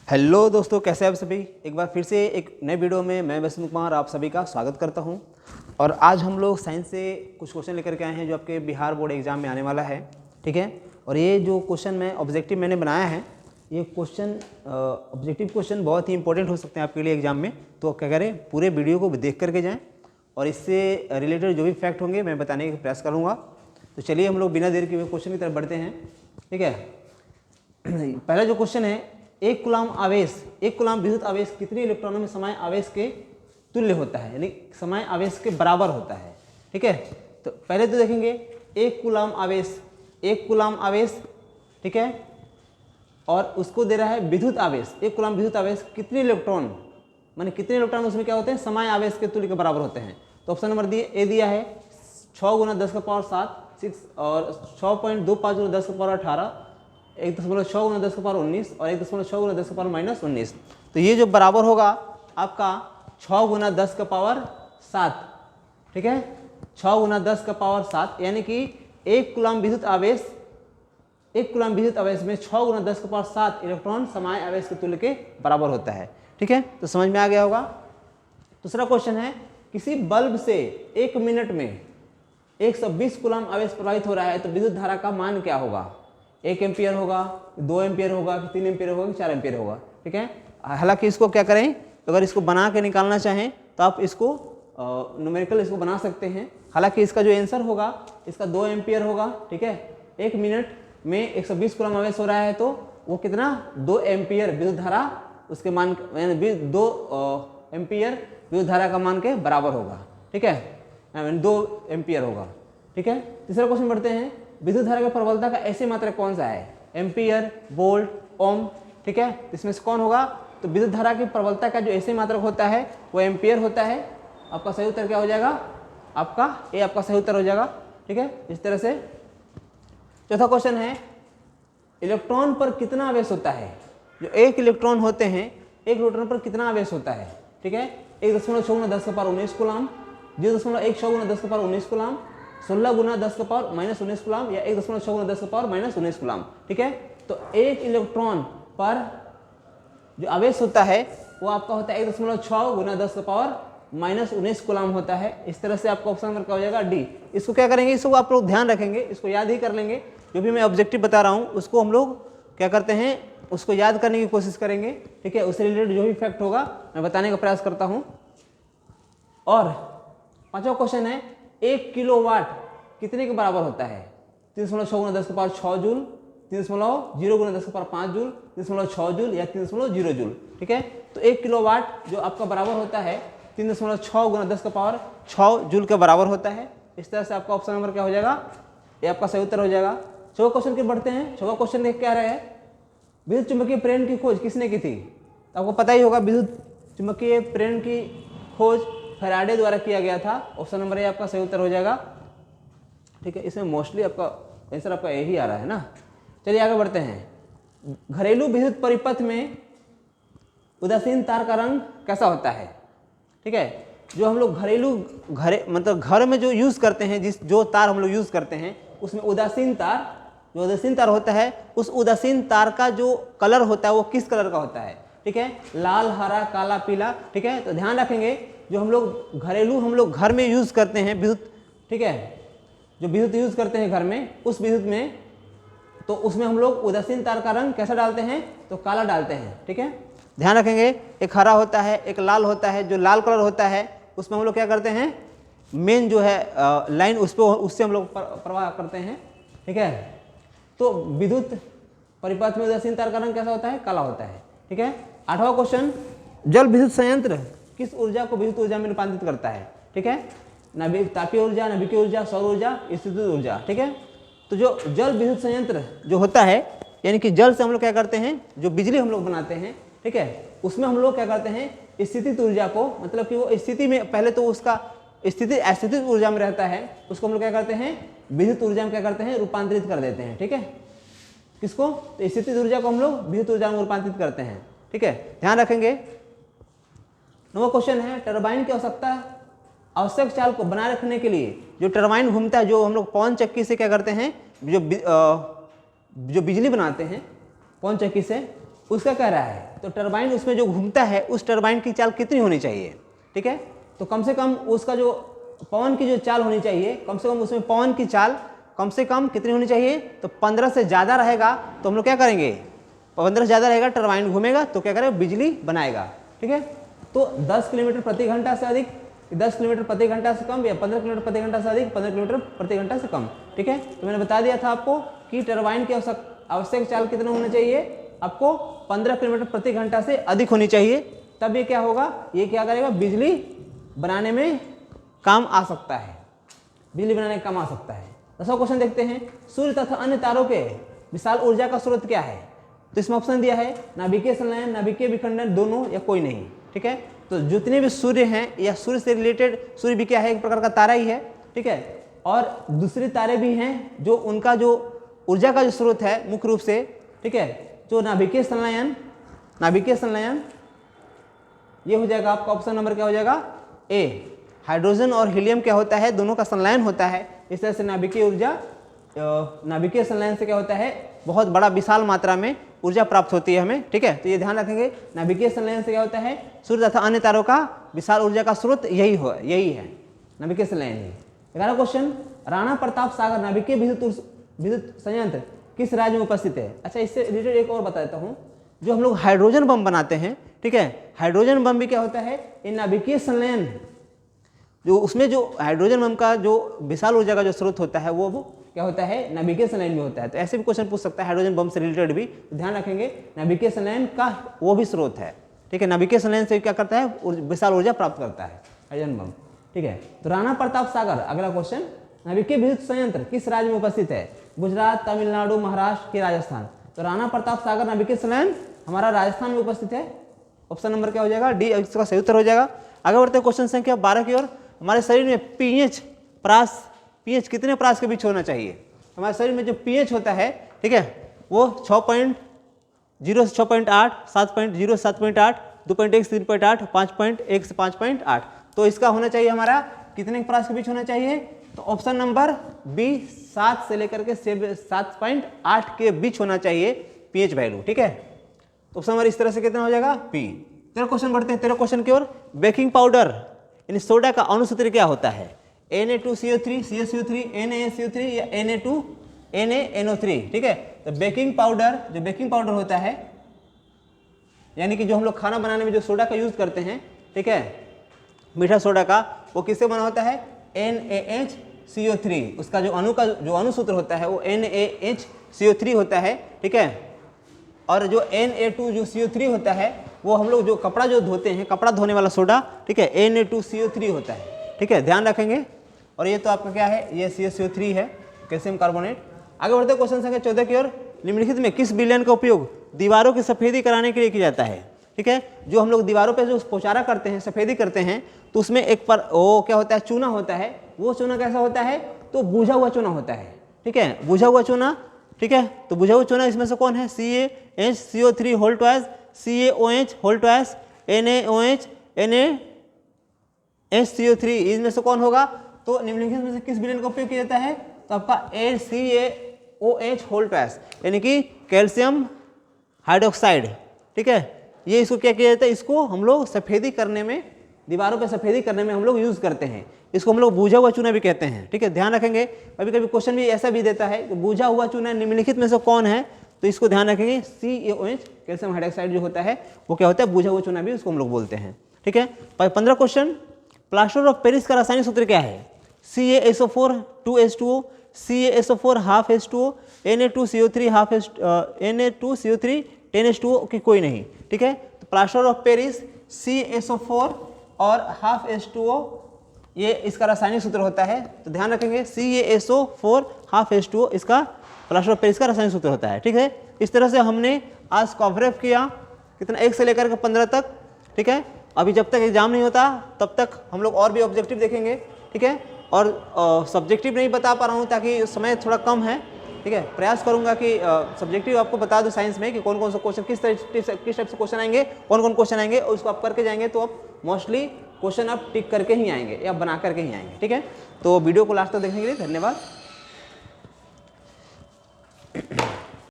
Hello दोस्तों, कैसे हैं आप सभी। एक बार फिर से एक नए वीडियो में मैं वैष्णव कुमार आप सभी का स्वागत करता हूं। और आज हम लोग साइंस से कुछ क्वेश्चन लेकर के आए हैं जो आपके बिहार बोर्ड एग्जाम में आने वाला है। ठीक है, और ये जो क्वेश्चन मैं ऑब्जेक्टिव मैंने बनाया है, ये क्वेश्चन ऑब्जेक्टिव क्वेश्चन बहुत ही इंपॉर्टेंट हो सकते हैं आपके लिए एग्जाम में। तो क्या करें, पूरे वीडियो को देख करके जाएँ और इससे रिलेटेड जो भी फैक्ट होंगे मैं बताने का प्रयास करूँगा। तो चलिए हम लोग बिना देर के क्वेश्चन की तरफ बढ़ते हैं। ठीक है, पहला जो क्वेश्चन है, एक कूलाम आवेश, एक कूलाम विद्युत आवेश कितने इलेक्ट्रॉनों में समान आवेश के तुल्य होता है, यानी समान आवेश के बराबर होता है। ठीक है, तो पहले तो देखेंगे एक कूलाम आवेश, एक कूलाम आवेश, ठीक है, और उसको दे रहा है विद्युत आवेश। एक कूलाम विद्युत आवेश कितने इलेक्ट्रॉन, माने कितने इलेक्ट्रॉन उसमें क्या होते हैं, समान आवेश के तुल्य के बराबर होते हैं। तो ऑप्शन नंबर ए दिया है 6 गुना 10 का पावर 7 6 और 6.25 गुना 10 का पावर 18, 1.6 गुना 10 का पावर 19 और 1.6 गुना 10 का पावर -19। तो ये जो बराबर होगा आपका 6 गुना 10 का पावर 7। ठीक है, 6 गुना 10 का पावर 7, यानी कि एक कूलाम विद्युत आवेश, एक कूलाम विद्युत आवेश में 6 गुना 10 का पावर 7 इलेक्ट्रॉन समान आवेश के तुल्य के बराबर होता है। ठीक है, तो समझ में आ गया होगा। दूसरा क्वेश्चन है, किसी बल्ब से 1 मिनट में 120 कूलाम आवेश प्रवाहित हो रहा है, तो विद्युत धारा का मान क्या होगा। 1 एम्पियर होगा, 2 एम्पियर होगा, 3 एम्पियर होगा, 4 एम्पियर होगा। ठीक है, हालांकि इसको क्या करें, अगर इसको बना के निकालना चाहें तो आप इसको न्यूमेरिकल इसको बना सकते हैं। हालांकि इसका जो आंसर होगा इसका 2 एम्पियर होगा। ठीक है, 1 मिनट में 120 कूलाम आवेश हो रहा है, तो वो कितना, 2 एम्पियर विद्युत धारा उसके मान, 2 एम्पियर विद्युत धारा का मान के बराबर होगा। ठीक है, 2 एम्पियर होगा। ठीक है, तीसरा क्वेश्चन बढ़ते हैं, विद्युत धारा की प्रबलता का ऐसे मात्रक कौन सा है, एम्पियर, वोल्ट, ओम। ठीक है, इसमें से कौन होगा, तो विद्युत धारा की प्रबलता का जो ऐसे मात्रक होता है वो एम्पियर होता है। आपका सही उत्तर क्या हो जाएगा, आपका ए आपका सही उत्तर हो जाएगा। ठीक है, इस तरह से। चौथा क्वेश्चन है, इलेक्ट्रॉन पर कितना आवेश होता है। जो एक इलेक्ट्रॉन होते हैं, एक इलेक्ट्रॉन पर कितना आवेश होता है। ठीक है, 1.6 गुना 10 का पावर 19 कूलाम, 0.16 गुना 10 का पावर 19 कूलाम, 16 गुना 10 का पावर -19 कूलाम या 1.6 गुना 10 का पावर -19 कूलाम। ठीक है, तो एक इलेक्ट्रॉन पर जो आवेश होता है वो आपका होता है 1.6 गुना 10 का पावर -19 कूलाम होता है। इस तरह से आपका ऑप्शन नंबर क्या हो जाएगा, डी। इसको क्या करेंगे, इसको आप लोग ध्यान रखेंगे, इसको याद ही कर लेंगे। जो भी मैं ऑब्जेक्टिव बता रहा हूँ उसको हम लोग क्या करते हैं, उसको याद करने की कोशिश करेंगे। ठीक है, उससे रिलेटेड जो भी फैक्ट होगा मैं बताने का प्रयास करता हूँ। और पांचवा क्वेश्चन है, 1 किलोवाट कितने के बराबर होता है, 3.6 गुना 10 का पावर 6 जूल, 3.0 गुना 10 का पावर 5 जूल, 3.6 जूल या 3.0 जूल। ठीक है, तो 1 किलोवाट जो आपका बराबर होता है 3.6 गुना 10 का पावर 6 जूल के बराबर होता है। इस तरह से आपका ऑप्शन नंबर क्या हो जाएगा, ये आपका सही उत्तर हो जाएगा। छठवां क्वेश्चन की बढ़ते हैं। छठवां क्वेश्चन देख क्या रहा है, विद्युत चुंबकीय प्रेरण की खोज किसने की थी। तो आपको पता ही होगा, विद्युत चुंबकीय प्रेरण की खोज फैराडे द्वारा किया गया था। ऑप्शन नंबर ए आपका सही उत्तर हो जाएगा। ठीक है, इसमें मोस्टली आपका आंसर आपका यही आ रहा है ना। चलिए आगे बढ़ते हैं। घरेलू विद्युत परिपथ में उदासीन तार का रंग कैसा होता है। ठीक है, जो हम लोग घरेलू मतलब घर में जो यूज़ करते हैं, जो तार हम लोग यूज़ करते हैं उसमें उदासीन तार, जो उदासीन तार होता है उस उदासीन तार का जो कलर होता है वो किस कलर का होता है। ठीक है, लाल, हरा, काला, पीला। ठीक है, तो ध्यान रखेंगे, जो हम लोग घरेलू हम लोग घर में यूज़ करते हैं विद्युत, ठीक है, जो विद्युत यूज़ करते हैं घर में, उस विद्युत में, तो उसमें हम लोग उदासीन तार का रंग कैसा डालते हैं, तो काला डालते हैं। ठीक है, ध्यान रखेंगे, एक हरा होता है, एक लाल होता है। जो लाल कलर होता है उसमें हम लोग क्या करते हैं, मेन जो है लाइन उस पर, उससे हम लोग प्रवाह करते हैं। ठीक है, तो विद्युत परिपथ में उदासीन तार का रंग कैसा होता है, काला होता है। ठीक है, आठवां क्वेश्चन, जल विद्युत संयंत्र किस ऊर्जा को विद्युत ऊर्जा में रूपांतरित करता है। ठीक है, तापीय ऊर्जा, नभिकीय ऊर्जा, सौर ऊर्जा, स्थितिज ऊर्जा। ठीक है, तो जो जल विद्युत संयंत्र जो होता है, यानी कि जल से हम लोग क्या करते हैं, जो बिजली हम लोग बनाते हैं, ठीक है, उसमें हम लोग क्या करते हैं, स्थितिज ऊर्जा को, मतलब कि वो स्थिति में, पहले तो उसका स्थिति अस्थितिज ऊर्जा में रहता है, उसको हम लोग क्या करते हैं, विद्युत ऊर्जा में क्या करते हैं, रूपांतरित कर देते हैं। ठीक है, किसको, तो स्थितिज ऊर्जा को हम लोग विद्युत ऊर्जा में रूपांतरित करते हैं। ठीक है, ध्यान रखेंगे। नवा क्वेश्चन है, टरबाइन की आवश्यकता, आवश्यक चाल को बनाए रखने के लिए जो टरबाइन घूमता है, जो हम लोग पवन चक्की से क्या करते हैं, जो बिजली बनाते हैं पवन चक्की से, उसका कह रहा है, तो टरबाइन उसमें जो घूमता है उस टरबाइन की चाल कितनी होनी चाहिए, ठीक है। तो कम से कम उसका जो पवन की जो चाल होनी चाहिए, कम से कम उसमें पवन की चाल कम से कम कितनी होनी चाहिए, तो 15 से ज़्यादा रहेगा तो हम लोग क्या करेंगे, 15 से ज़्यादा रहेगा टरबाइन घूमेगा तो क्या करेगा, बिजली बनाएगा, ठीक है। तो 10 किलोमीटर प्रति घंटा से अधिक, 10 किलोमीटर प्रति घंटा से कम, या 15 किलोमीटर प्रति घंटा से अधिक, 15 किलोमीटर प्रति घंटा से कम, ठीक है। तो मैंने बता दिया था आपको कि टरबाइन की आवश्यक चाल कितना होना चाहिए, आपको 15 किलोमीटर प्रति घंटा से अधिक होनी चाहिए, तब ये क्या होगा, ये क्या करेगा, बिजली बनाने में काम आ सकता है, बिजली बनाने में काम आ सकता है। 10वां क्वेश्चन देखते हैं, सूर्य तथा अन्य तारों के विशाल ऊर्जा का स्रोत क्या है। तो इसमें ऑप्शन दिया है नाभिकीय संलयन, नाभिकीय विखंडन, दोनों या कोई नहीं, ठीक है। तो जितने भी सूर्य हैं या सूर्य से रिलेटेड, सूर्य भी क्या है, एक प्रकार का तारा ही है, ठीक है। और दूसरे तारे भी हैं जो उनका जो ऊर्जा का जो स्रोत है मुख्य रूप से, ठीक है, जो नाभिकीय संलयन, नाभिकीय संलयन ये हो जाएगा आपका ऑप्शन नंबर क्या हो जाएगा, ए। हाइड्रोजन और हीलियम क्या होता है, दोनों का संलयन होता है, इस तरह से नाभिकीय ऊर्जा, नाभिकीय संलयन से क्या होता है, बहुत बड़ा विशाल मात्रा में ऊर्जा प्राप्त होती है हमें, ठीक है। तो ये ध्यान रखेंगे, नाभिकीय संलयन से क्या होता है, सूर्य तथा अन्य तारों का विशाल ऊर्जा का स्रोत यही है नाभिकीय संलयन ही। 11वां क्वेश्चन, राणा प्रताप सागर नाभिकीय विद्युत संयंत्र किस राज्य में उपस्थित है। अच्छा, इससे रिलेटेड एक और बता देता हूँ, जो हम लोग हाइड्रोजन बम बनाते हैं, ठीक है, हाइड्रोजन बम भी क्या होता है, इन नाभिकीय संलयन, जो उसमें जो हाइड्रोजन बम का जो विशाल ऊर्जा का जो स्रोत होता है वो क्या होता है, नाभिकीय संलयन में होता है। तो ऐसे भी क्वेश्चन पूछ सकता है हाइड्रोजन बम से रिलेटेड भी, ध्यान रखेंगे नाभिकीय संलयन का वो भी स्रोत है, ठीक है। नाभिकीय संलयन से क्या करता है, विशाल ऊर्जा प्राप्त करता है हाइड्रोजन बम, ठीक है। तो राणा प्रताप सागर, अगला क्वेश्चन, नाभिकीय विद्युत संयंत्र किस राज्य में उपस्थित है, गुजरात, तमिलनाडु, महाराष्ट्र के राजस्थान। तो राणा प्रताप सागर नाभिकीय संलयन हमारा राजस्थान में उपस्थित है, ऑप्शन नंबर क्या हो जाएगा, डी, इसका सही उत्तर हो जाएगा। आगे बढ़ते हैं क्वेश्चन संख्या 12 की ओर। हमारे शरीर में पीएच कितने प्रास के बीच होना चाहिए। हमारे शरीर में जो पीएच होता है, ठीक है, वो 6.0 से 6.8, 7.0 से 7.8, 2.1 से 3.8, 5.1 से 5.8। तो इसका होना चाहिए हमारा कितने प्रास के बीच होना चाहिए, तो ऑप्शन नंबर बी 7 से लेकर के 7.8 के बीच होना चाहिए पीएच वैल्यू, ठीक है। तो ऑप्शन नंबर इस तरह से कितना हो जाएगा, बी। 13 क्वेश्चन बढ़ते हैं, 13 क्वेश्चन की ओर। बेकिंग पाउडर यानी सोडा का अणुसूत्र क्या होता है, Na2CO3, CaCO3, NaSO3 या NaNO3, ठीक है। तो बेकिंग पाउडर, जो बेकिंग पाउडर होता है, यानी कि जो हम लोग खाना बनाने में जो सोडा का यूज करते हैं, ठीक है, मीठा सोडा का, वो किससे बना होता है, NaHCO3। उसका जो अणुसूत्र होता है वो NaHCO3 होता है, ठीक है। और जो Na2 जो CO3 होता है, वो हम लोग जो कपड़ा जो धोते हैं, कपड़ा धोने वाला सोडा, ठीक है, Na2CO3 होता है, ठीक है, ध्यान रखेंगे। और ये तो आपका क्या है, ये CaCO3 है, कैल्शियम कार्बोनेट। आगे बढ़ते क्वेश्चन संख्या 14 की ओर। निम्नलिखित में किस विलयन का उपयोग दीवारों की सफेदी कराने के लिए किया जाता है, ठीक है। जो हम लोग दीवारों पे जो पोचारा करते हैं, सफेदी करते हैं, तो उसमें एक पर वो क्या होता है, चूना होता है। वो चूना कैसा होता है, तो बुझा हुआ चूना होता है, ठीक है, बुझा हुआ चूना, ठीक है। तो बुझा हुआ चूना इसमें से कौन है, CaHCO3 whole twice, CaOH whole twice, NaOH, NaHCO3, इसमें से कौन होगा। तो निम्नलिखित में से किस विलयन का उपयोग किया जाता है, तो आपका CaOH होल ट्वाइस, यानी कि कैल्शियम हाइड्रोक्साइड, ठीक है। ये इसको क्या किया जाता है, इसको हम लोग सफेदी करने में, दीवारों पे सफेदी करने में हम लोग यूज करते हैं। इसको हम लोग बूझा हुआ चूना भी कहते हैं, ठीक है, ध्यान रखेंगे। कभी कभी क्वेश्चन भी ऐसा भी देता है कि बूझा हुआ चूना निम्नलिखित में से कौन है, तो इसको ध्यान रखेंगे, CaOH कैल्शियम हाइड्रोक्साइड जो होता है वो क्या होता है, बूझा हुआ चूना भी उसको हम लोग बोलते हैं, ठीक है। 15 क्वेश्चन, प्लास्टर ऑफ पेरिस का रासायनिक सूत्र क्या है, CaSO4 2H2O, CaSO4 half H2O, Na2CO3 half Na2CO3 10H2O की कोई नहीं, ठीक है। तो प्लास्टर ऑफ पेरिस CaSO4 और हाफ H2O, ये इसका रासायनिक सूत्र होता है। तो ध्यान रखेंगे, CaSO4 हाफ H2O इसका प्लास्टर ऑफ पेरिस का रासायनिक सूत्र होता है, ठीक है। इस तरह से हमने आज कवरेज किया, कितना 1 से लेकर के 15 तक, ठीक है। अभी जब तक एग्जाम नहीं होता तब तक हम लोग और भी ऑब्जेक्टिव देखेंगे, ठीक है। और सब्जेक्टिव नहीं बता पा रहा हूँ ताकि समय थोड़ा कम है, ठीक है। प्रयास करूंगा कि सब्जेक्टिव आपको बता दूं साइंस में कि कौन कौन सा क्वेश्चन किस टाइप से क्वेश्चन आएंगे, कौन कौन क्वेश्चन आएंगे, और उसको आप करके जाएंगे तो आप मोस्टली क्वेश्चन आप टिक करके ही आएंगे या बना करके ही आएंगे, ठीक है। तो वीडियो को लास्ट तक देखने के लिए धन्यवाद।